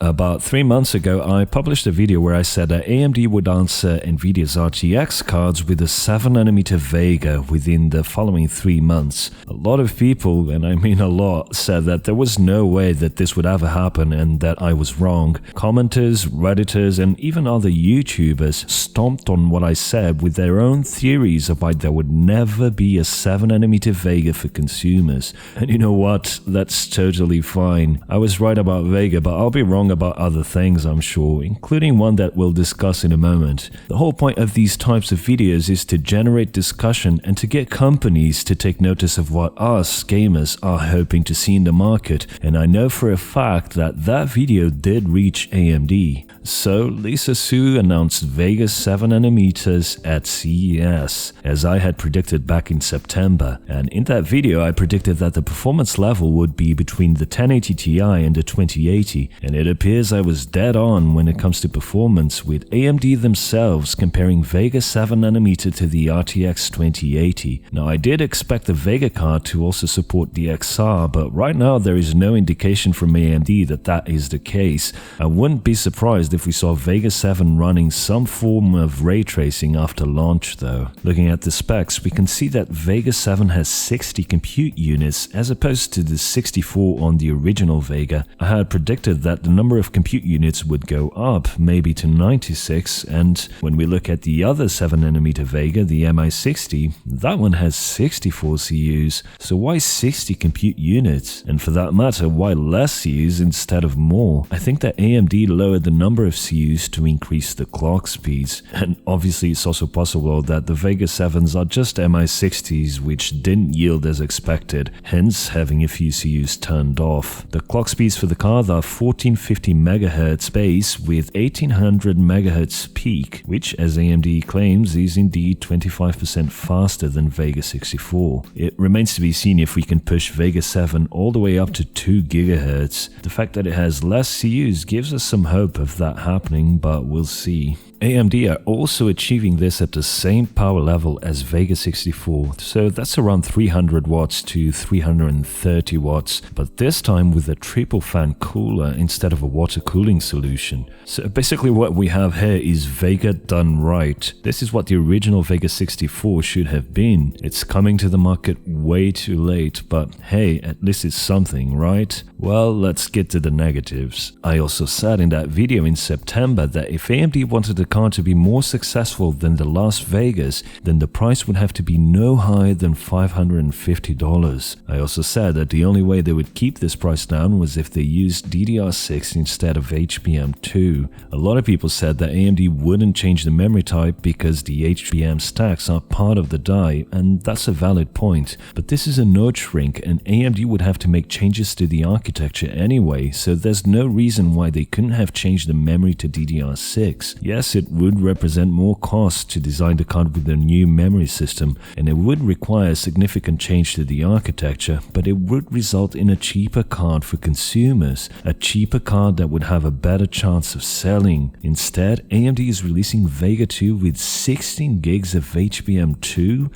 About 3 months ago, I published a video where I said that AMD would answer NVIDIA's RTX cards with a 7nm Vega within the following 3 months. A lot of people, and I mean a lot, said that there was no way that this would ever happen and that I was wrong. Commenters, Redditors, and even other YouTubers stomped on what I said with their own theories about there would never be a 7nm Vega for consumers. And you know what? That's totally fine. I was right about Vega, but I'll be wrong about other things, I'm sure, including one that we'll discuss in a moment. The whole point of these types of videos is to generate discussion and to get companies to take notice of what us gamers are hoping to see in the market, and I know for a fact that that video did reach AMD. So Lisa Su announced Vega 7nm at CES, as I had predicted back in September, and in that video I predicted that the performance level would be between the 1080 Ti and the 2080, and it appears I was dead on when it comes to performance, with AMD themselves comparing Vega 7nm to the RTX 2080. Now I did expect the Vega card to also support the XR, but right now there is no indication from AMD that that is the case. I wouldn't be surprised if we saw Vega 7 running some form of ray tracing after launch though. Looking at the specs, we can see that Vega 7 has 60 compute units as opposed to the 64 on the original Vega. I had predicted that the number of compute units would go up, maybe to 96, and when we look at the other 7nm Vega, the MI60, that one has 64 CUs, so why 60 compute units? And for that matter, why less CUs instead of more? I think that AMD lowered the number of CUs to increase the clock speeds, and obviously it's also possible that the Vega 7s are just MI60s which didn't yield as expected, hence having a few CUs turned off. The clock speeds for the card are 1450 MHz base with 1800 MHz peak, which as AMD claims is indeed 25% faster than Vega 64. It remains to be seen if we can push Vega 7 all the way up to 2 GHz. The fact that it has less CUs gives us some hope of that happening, but we'll see. AMD are also achieving this at the same power level as Vega 64, so that's around 300 watts to 330 watts, but this time with a triple fan cooler instead of a water cooling solution. So basically what we have here is Vega done right. This is what the original Vega 64 should have been. It's coming to the market way too late, but hey, at least it's something, right? Well, let's get to the negatives. I also said in that video in September that if AMD wanted the card to be more successful than the last Vegas, then the price would have to be no higher than $550. I also said that the only way they would keep this price down was if they used DDR6 instead of HBM2. A lot of people said that AMD wouldn't change the memory type because the HBM stacks are part of the die, and that's a valid point. But this is a node shrink, and AMD would have to make changes to the architecture anyway, so there's no reason why they couldn't have changed the memory to DDR6. Yes, it would represent more cost to design the card with a new memory system, and it would require a significant change to the architecture, but it would result in a cheaper card for consumers, a cheaper card that would have a better chance of selling. Instead, AMD is releasing Vega 2 with 16 gigs of HBM2.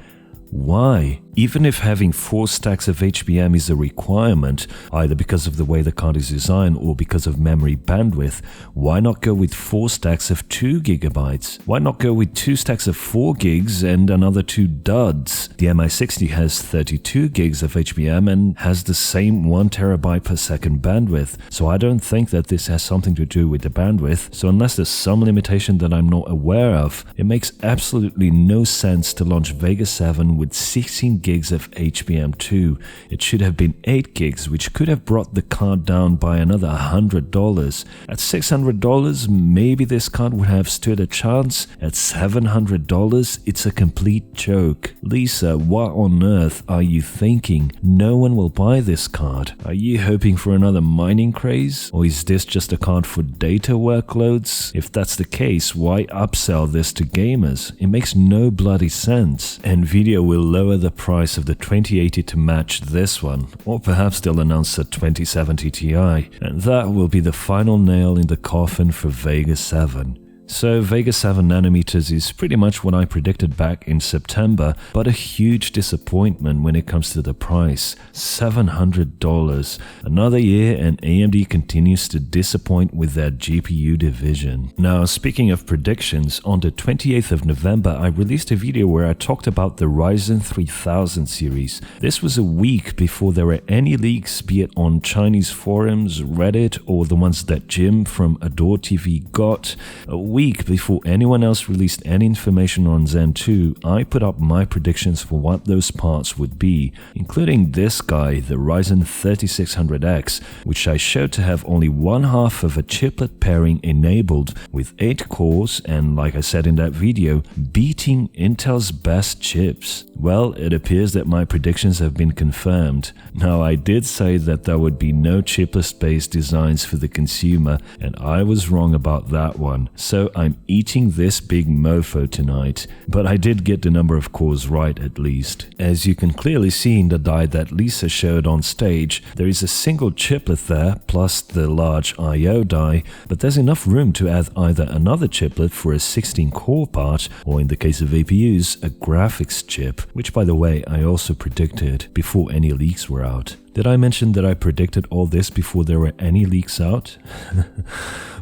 Why? Even if having 4 stacks of HBM is a requirement, either because of the way the card is designed or because of memory bandwidth, why not go with 4 stacks of 2 GB? Why not go with 2 stacks of 4 gigs and another 2 duds? The MI60 has 32 gigs of HBM and has the same 1 TB per second bandwidth, so I don't think that this has something to do with the bandwidth, so unless there's some limitation that I'm not aware of, it makes absolutely no sense to launch Vega 7 with 16 gigs of HBM2. It should have been 8 gigs, which could have brought the card down by another $100. At $600, maybe this card would have stood a chance. At $700, it's a complete joke. Lisa, what on earth are you thinking? No one will buy this card. Are you hoping for another mining craze? Or is this just a card for data workloads? If that's the case, why upsell this to gamers? It makes no bloody sense. NVIDIA will lower the price of the 2080 to match this one, or perhaps they'll announce a 2070 Ti, and that will be the final nail in the coffin for Vega 7. So Vega 7nm is pretty much what I predicted back in September, but a huge disappointment when it comes to the price, $700. Another year and AMD continues to disappoint with their GPU division. Now, speaking of predictions, on the 28th of November, I released a video where I talked about the Ryzen 3000 series. This was a week before there were any leaks, be it on Chinese forums, Reddit, or the ones that Jim from Adore TV got. A week before anyone else released any information on Zen 2, I put up my predictions for what those parts would be, including this guy, the Ryzen 3600X, which I showed to have only one half of a chiplet pairing enabled with 8 cores and, like I said in that video, beating Intel's best chips. Well, it appears that my predictions have been confirmed. Now, I did say that there would be no chiplet-based designs for the consumer, and I was wrong about that one. So I'm eating this big mofo tonight, but I did get the number of cores right at least. As you can clearly see in the die that Lisa showed on stage, there is a single chiplet there, plus the large I/O die, but there's enough room to add either another chiplet for a 16-core part, or in the case of APUs, a graphics chip, which by the way I also predicted before any leaks were out. Did I mention that I predicted all this before there were any leaks out?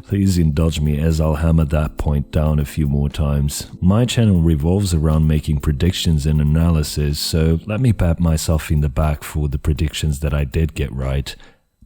Please indulge me as I'll hammer that point down a few more times. My channel revolves around making predictions and analysis, so let me pat myself in the back for the predictions that I did get right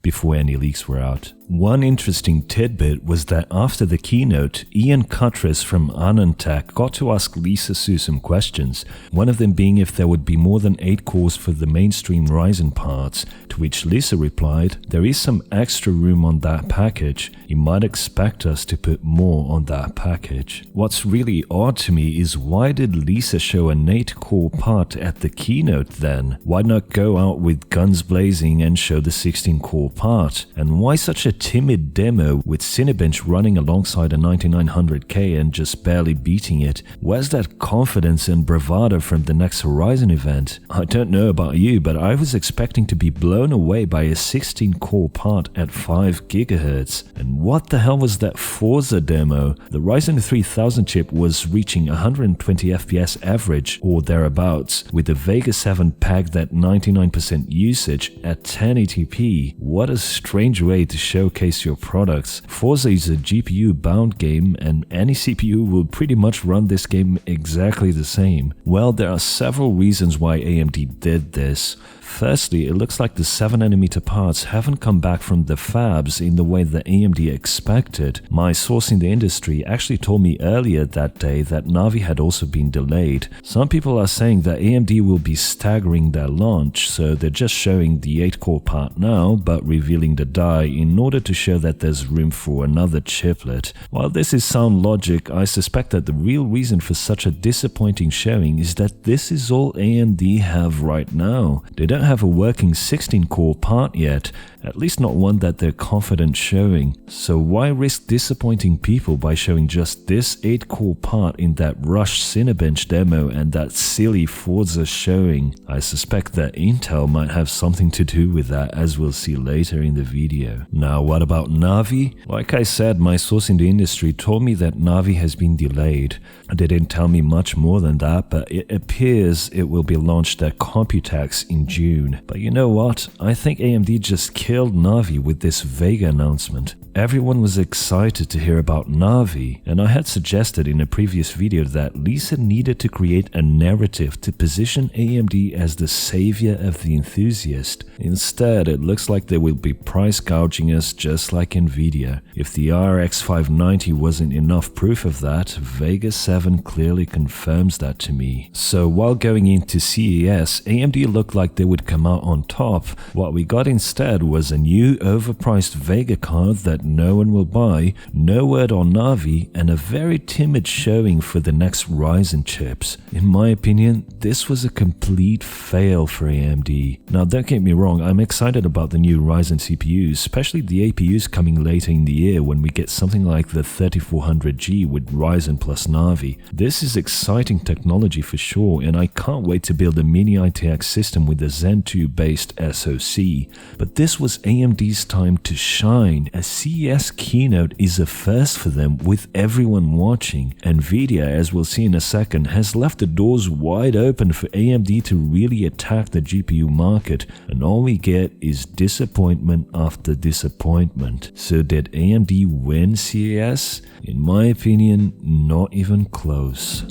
before any leaks were out. One interesting tidbit was that after the keynote, Ian Cutress from Anantech got to ask Lisa Su some questions, one of them being if there would be more than 8 cores for the mainstream Ryzen parts, to which Lisa replied, "There is some extra room on that package. You might expect us to put more on that package." What's really odd to me is why did Lisa show an 8-core part at the keynote then? Why not go out with guns blazing and show the 16-core part? And why such a timid demo with Cinebench running alongside a 9900K and just barely beating it? Where's that confidence and bravado from the next Horizon event? I don't know about you, but I was expecting to be blown away by a 16-core part at 5 GHz. And what the hell was that Forza Demo? The Ryzen 3000 chip was reaching 120 FPS average or thereabouts, with the Vega 7 packed at 99% usage at 1080p. What a strange way to showcase your products. Forza is a GPU-bound game, and any CPU will pretty much run this game exactly the same. Well, there are several reasons why AMD did this. Firstly, it looks like the 7nm parts haven't come back from the fabs in the way that AMD expected. My source in the industry actually told me earlier that day that Navi had also been delayed. Some people are saying that AMD will be staggering their launch, so they're just showing the 8-core part now, but revealing the die in order to show that there's room for another chiplet. While this is sound logic, I suspect that the real reason for such a disappointing showing is that this is all AMD have right now. They don't have a working 16-core part yet, at least not one that they're confident showing. So why risk disappointing people by showing just this 8-core part in that rushed Cinebench demo and that silly Forza showing? I suspect that Intel might have something to do with that, as we'll see later in the video. Now, what about Navi? Like I said, my source in the industry told me that Navi has been delayed. They didn't tell me much more than that, but it appears it will be launched at Computex in June. But you know what? I think AMD just killed Navi with this Vega announcement. Everyone was excited to hear about Navi, and I had suggested in a previous video that Lisa needed to create a narrative to position AMD as the savior of the enthusiast. Instead, it looks like they will be price gouging us just like NVIDIA. If the RX 590 wasn't enough proof of that, Vega 7 clearly confirms that to me. So while going into CES, AMD looked like they would come out on top. What we got instead was a new overpriced Vega card that no one will buy, no word on Navi, and a very timid showing for the next Ryzen chips. In my opinion, this was a complete fail for AMD. Now don't get me wrong, I'm excited about the new Ryzen CPUs, especially the APUs coming later in the year when we get something like the 3400G with Ryzen plus Navi. This is exciting technology for sure, and I can't wait to build a mini ITX system with a Zen 2 based SoC. But this was AMD's time to shine, as CES keynote is a first for them with everyone watching. NVIDIA, as we'll see in a second, has left the doors wide open for AMD to really attack the GPU market, and all we get is disappointment after disappointment. So did AMD win CES? In my opinion, not even close.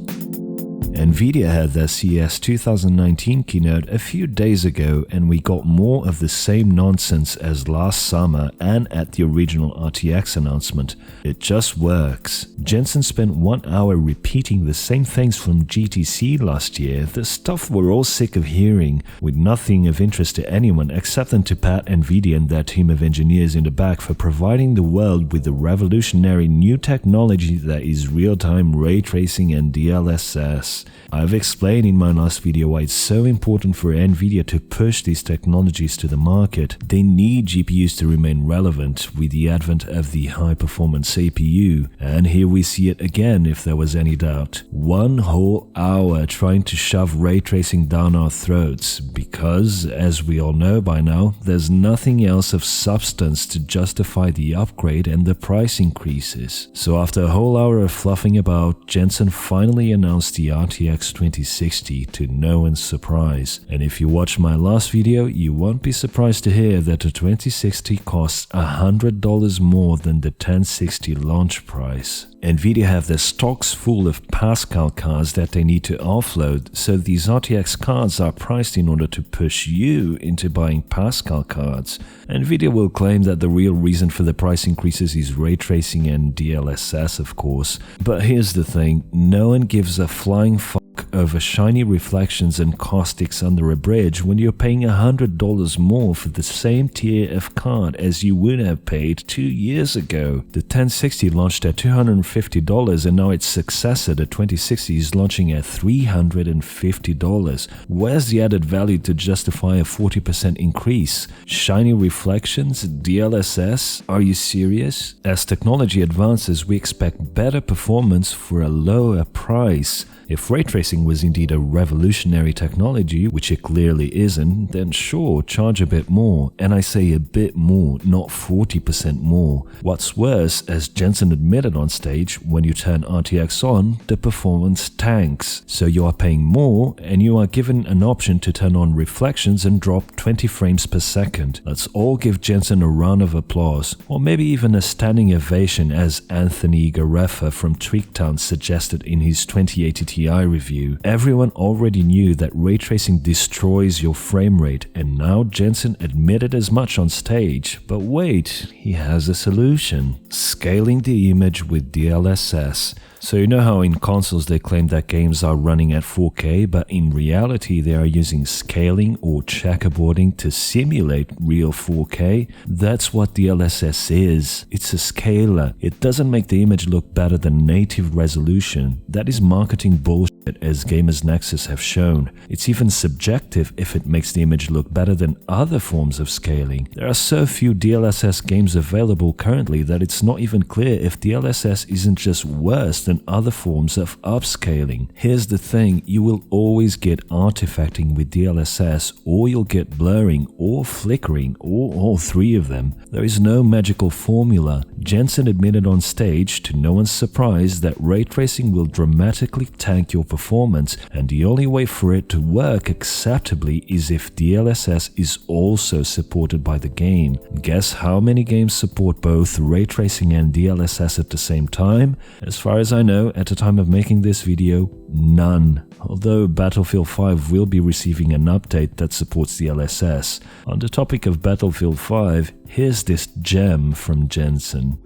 NVIDIA had their CES 2019 keynote a few days ago, and we got more of the same nonsense as last summer and at the original RTX announcement. It just works. Jensen spent 1 hour repeating the same things from GTC last year, the stuff we're all sick of hearing, with nothing of interest to anyone except them to pat NVIDIA and their team of engineers in the back for providing the world with the revolutionary new technology that is real-time ray tracing and DLSS. I've explained in my last video why it's so important for NVIDIA to push these technologies to the market. They need GPUs to remain relevant with the advent of the high-performance CPU, and here we see it again if there was any doubt. 1 whole hour trying to shove ray tracing down our throats because, as we all know by now, there's nothing else of substance to justify the upgrade and the price increases. So after a whole hour of fluffing about, Jensen finally announced the RTX 2060 to no one's surprise. And if you watch my last video, you won't be surprised to hear that the 2060 costs $100 more than the 1060 launch price. NVIDIA have their stocks full of Pascal cards that they need to offload, so these RTX cards are priced in order to push you into buying Pascal cards. NVIDIA will claim that the real reason for the price increases is ray tracing and DLSS, of course. But here's the thing, no one gives a flying fuck over shiny reflections and caustics under a bridge when you're paying $100 more for the same tier of card as you would have paid 2 years ago. The 1060 launched at $250 and now its successor, the 2060, is launching at $350. Where's the added value to justify a 40% increase? Shiny reflections? DLSS? Are you serious? As technology advances, we expect better performance for a lower price. If ray tracing was indeed a revolutionary technology, which it clearly isn't, then sure, charge a bit more. And I say a bit more, not 40% more. What's worse, as Jensen admitted on stage, when you turn RTX on, the performance tanks. So you are paying more, and you are given an option to turn on reflections and drop 20 frames per second. Let's all give Jensen a round of applause, or maybe even a standing ovation, as Anthony Garefa from Tweaktown suggested in his 2080 Ti review. Everyone already knew that ray tracing destroys your frame rate, and now Jensen admitted as much on stage. But wait, he has a solution. Scaling the image with DLSS. So you know how in consoles they claim that games are running at 4K, but in reality they are using scaling or checkerboarding to simulate real 4K? That's what DLSS is. It's a scaler. It doesn't make the image look better than native resolution. That is marketing bullshit, as Gamers Nexus have shown. It's even subjective if it makes the image look better than other forms of scaling. There are so few DLSS games available currently that it's not even clear if DLSS isn't just worse than other forms of upscaling. Here's the thing, you will always get artifacting with DLSS, or you'll get blurring or flickering, or all three of them. There is no magical formula. Jensen admitted on stage, to no one's surprise, that ray tracing will dramatically tank your performance, and the only way for it to work acceptably is if DLSS is also supported by the game. Guess how many games support both ray tracing and DLSS at the same time? As far as I know, at the time of making this video, none. Although Battlefield 5 will be receiving an update that supports DLSS. On the topic of Battlefield 5, here's this gem from Jensen.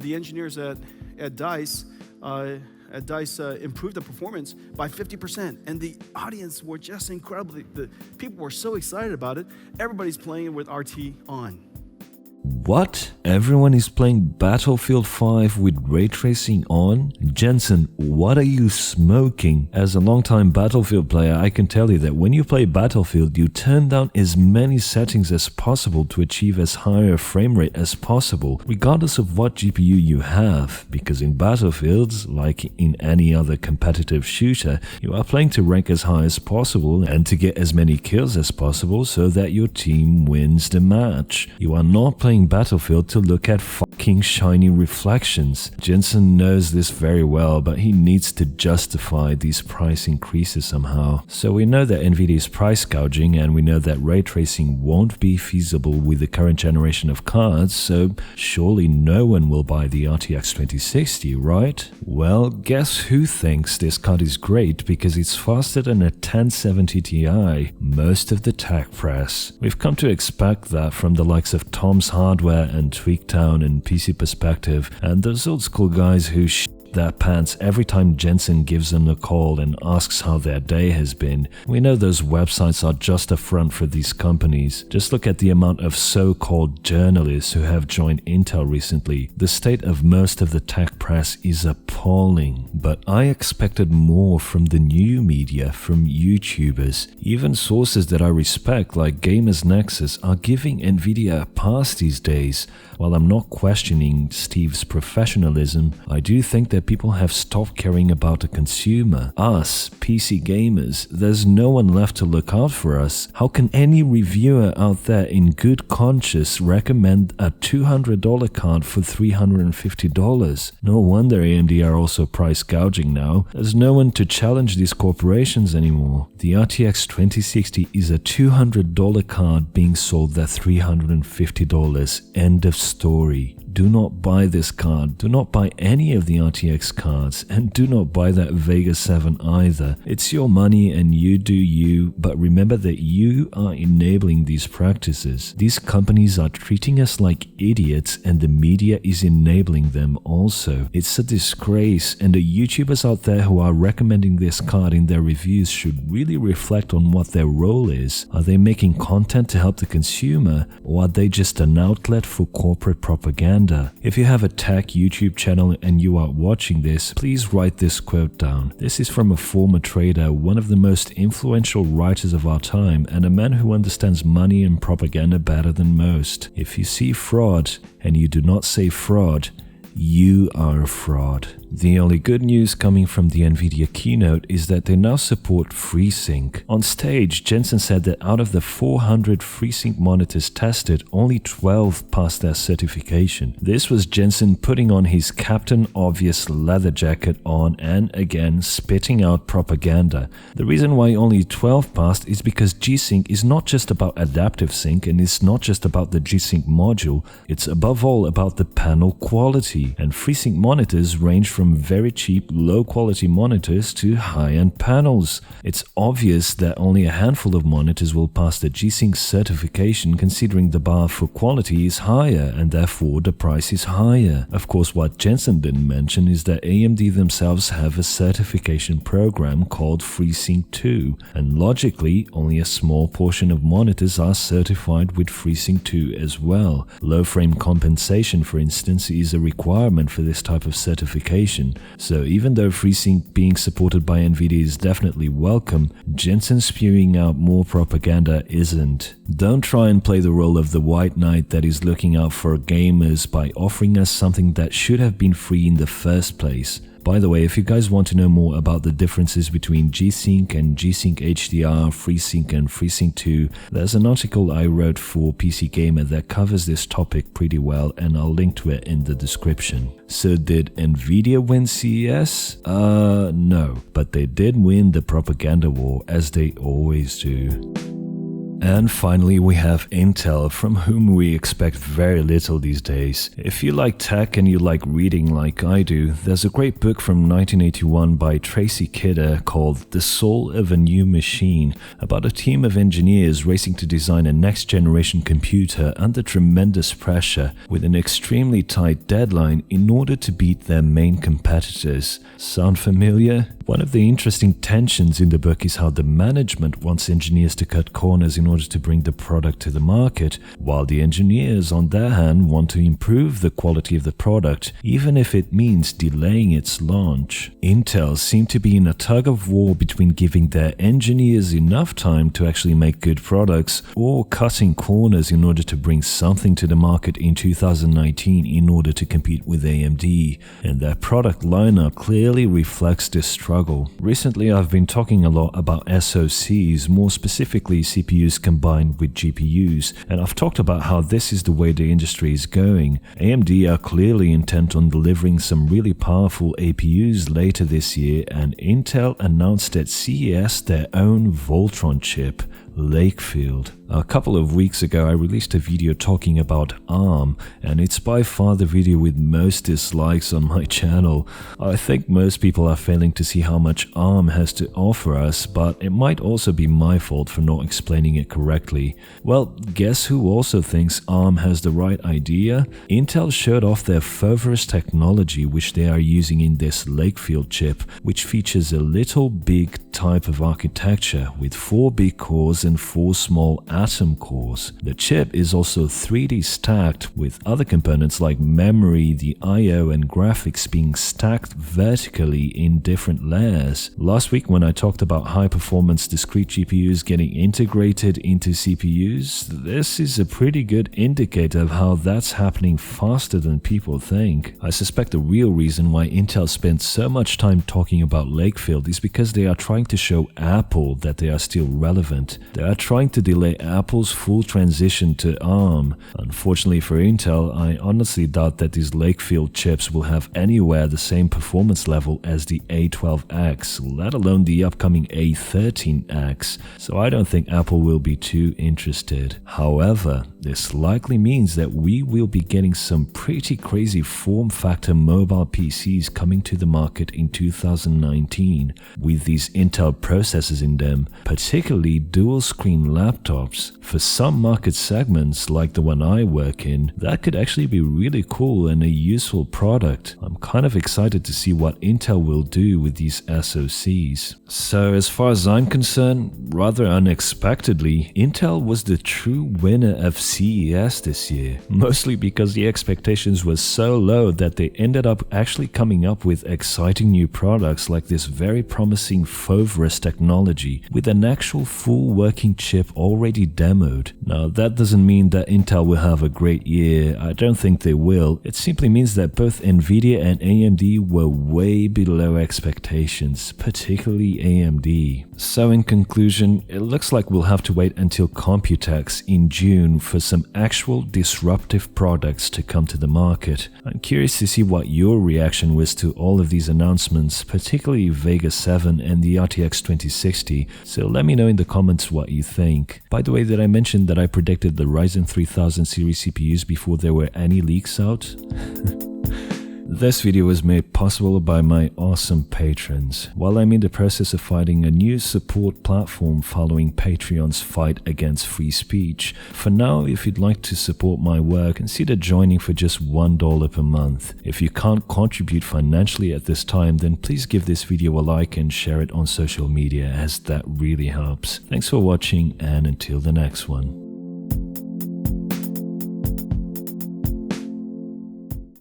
The engineers at DICE improved the performance by 50%, and the audience were just incredibly, the people were so excited about it. Everybody's playing it with RT on. What? Everyone is playing Battlefield 5 with ray tracing on? Jensen, what are you smoking? As a longtime Battlefield player, I can tell you that when you play Battlefield, you turn down as many settings as possible to achieve as high a frame rate as possible, regardless of what GPU you have, because in Battlefields, like in any other competitive shooter, you are playing to rank as high as possible and to get as many kills as possible so that your team wins the match. You are not playing playing Battlefield to look at fucking shiny reflections. Jensen knows this very well, but he needs to justify these price increases somehow. So we know that NVIDIA is price gouging, and we know that ray tracing won't be feasible with the current generation of cards, so surely no one will buy the RTX 2060, right? Well, guess who thinks this card is great because it's faster than a 1070 Ti? Most of the tech press. We've come to expect that from the likes of Tom's Hardware and Tweaktown and PC Perspective, and those old school guys who their pants every time Jensen gives them a call and asks how their day has been. We know those websites are just a front for these companies. Just look at the amount of so-called journalists who have joined Intel recently. The state of most of the tech press is appalling. But I expected more from the new media, from YouTubers. Even sources that I respect like Gamers Nexus are giving NVIDIA a pass these days. While I'm not questioning Steve's professionalism, I do think that people have stopped caring about the consumer. Us, PC gamers, there's no one left to look out for us. How can any reviewer out there in good conscience recommend a $200 card for $350? No wonder AMD are also price gouging now. There's no one to challenge these corporations anymore. The RTX 2060 is a $200 card being sold at $350. End of story. Do not buy this card, do not buy any of the RTX cards, and do not buy that Vega 7 either. It's your money and you do you, but remember that you are enabling these practices. These companies are treating us like idiots and the media is enabling them also. It's a disgrace, and the YouTubers out there who are recommending this card in their reviews should really reflect on what their role is. Are they making content to help the consumer, or are they just an outlet for corporate propaganda? If you have a tech YouTube channel and you are watching this, please write this quote down. This is from a former trader, one of the most influential writers of our time, and a man who understands money and propaganda better than most. If you see fraud and you do not say fraud, you are a fraud. The only good news coming from the NVIDIA keynote is that they now support FreeSync. On stage, Jensen said that out of the 400 FreeSync monitors tested, only 12 passed their certification. This was Jensen putting on his Captain Obvious leather jacket on and again spitting out propaganda. The reason why only 12 passed is because G-Sync is not just about adaptive sync, and it's not just about the G-Sync module, it's above all about the panel quality, and FreeSync monitors range from very cheap, low-quality monitors to high-end panels. It's obvious that only a handful of monitors will pass the G-Sync certification, considering the bar for quality is higher and therefore the price is higher. Of course, what Jensen didn't mention is that AMD themselves have a certification program called FreeSync 2, and logically, only a small portion of monitors are certified with FreeSync 2 as well. Low frame compensation, for instance, is a requirement for this type of certification. So even though FreeSync being supported by NVIDIA is definitely welcome, Jensen spewing out more propaganda isn't. Don't try and play the role of the white knight that is looking out for gamers by offering us something that should have been free in the first place. By the way, if you guys want to know more about the differences between G-Sync and G-Sync HDR, FreeSync and FreeSync 2, there's an article I wrote for PC Gamer that covers this topic pretty well, and I'll link to it in the description. So did NVIDIA win CES? No, but they did win the propaganda war, as they always do. And finally, we have Intel, from whom we expect very little these days. If you like tech and you like reading like I do, there's a great book from 1981 by Tracy Kidder called The Soul of a New Machine, about a team of engineers racing to design a next-generation computer under tremendous pressure, with an extremely tight deadline in order to beat their main competitors. Sound familiar? One of the interesting tensions in the book is how the management wants engineers to cut corners in order to bring the product to the market, while the engineers, on their hand, want to improve the quality of the product, even if it means delaying its launch. Intel seemed to be in a tug of war between giving their engineers enough time to actually make good products, or cutting corners in order to bring something to the market in 2019 in order to compete with AMD, and their product lineup clearly reflects this struggle. Recently, I've been talking a lot about SoCs, more specifically CPUs combined with GPUs, and I've talked about how this is the way the industry is going. AMD are clearly intent on delivering some really powerful APUs later this year, and Intel announced at CES their own Voltron chip, Lakefield. A couple of weeks ago, I released a video talking about ARM, and it's by far the video with most dislikes on my channel. I think most people are failing to see how much ARM has to offer us, but it might also be my fault for not explaining it correctly. Well, guess who also thinks ARM has the right idea? Intel showed off their Foveros technology, which they are using in this Lakefield chip, which features a little big type of architecture with 4 big cores and 4 small atom cores. The chip is also 3D stacked, with other components like memory, the I/O and graphics being stacked vertically in different layers. Last week when I talked about high-performance discrete GPUs getting integrated into CPUs, this is a pretty good indicator of how that's happening faster than people think. I suspect the real reason why Intel spent so much time talking about Lakefield is because they are trying to show Apple that they are still relevant. They are trying to delay Apple's full transition to ARM. Unfortunately for Intel, I honestly doubt that these Lakefield chips will have anywhere the same performance level as the A12X, let alone the upcoming A13X, so I don't think Apple will be too interested. However, this likely means that we will be getting some pretty crazy form factor mobile PCs coming to the market in 2019 with these Intel processors in them, particularly dual screen laptops. For some market segments, like the one I work in, that could actually be really cool and a useful product. I'm kind of excited to see what Intel will do with these SoCs. So as far as I'm concerned, rather unexpectedly, Intel was the true winner of CES this year, mostly because the expectations were so low that they ended up actually coming up with exciting new products like this very promising Foveros technology with an actual full working chip already demoed. Now that doesn't mean that Intel will have a great year, I don't think they will. It simply means that both NVIDIA and AMD were way below expectations, particularly AMD. So in conclusion, it looks like we'll have to wait until Computex in June for some actual disruptive products to come to the market. I'm curious to see what your reaction was to all of these announcements, particularly Vega 7 and the RTX 2060, so let me know in the comments what you think. By the way, did I mention that I predicted the Ryzen 3000 series CPUs before there were any leaks out? This video was made possible by my awesome patrons. While I'm in the process of finding a new support platform following Patreon's fight against free speech, for now, if you'd like to support my work, consider joining for just $1 per month. If you can't contribute financially at this time, then please give this video a like and share it on social media, as that really helps. Thanks for watching, and until the next one.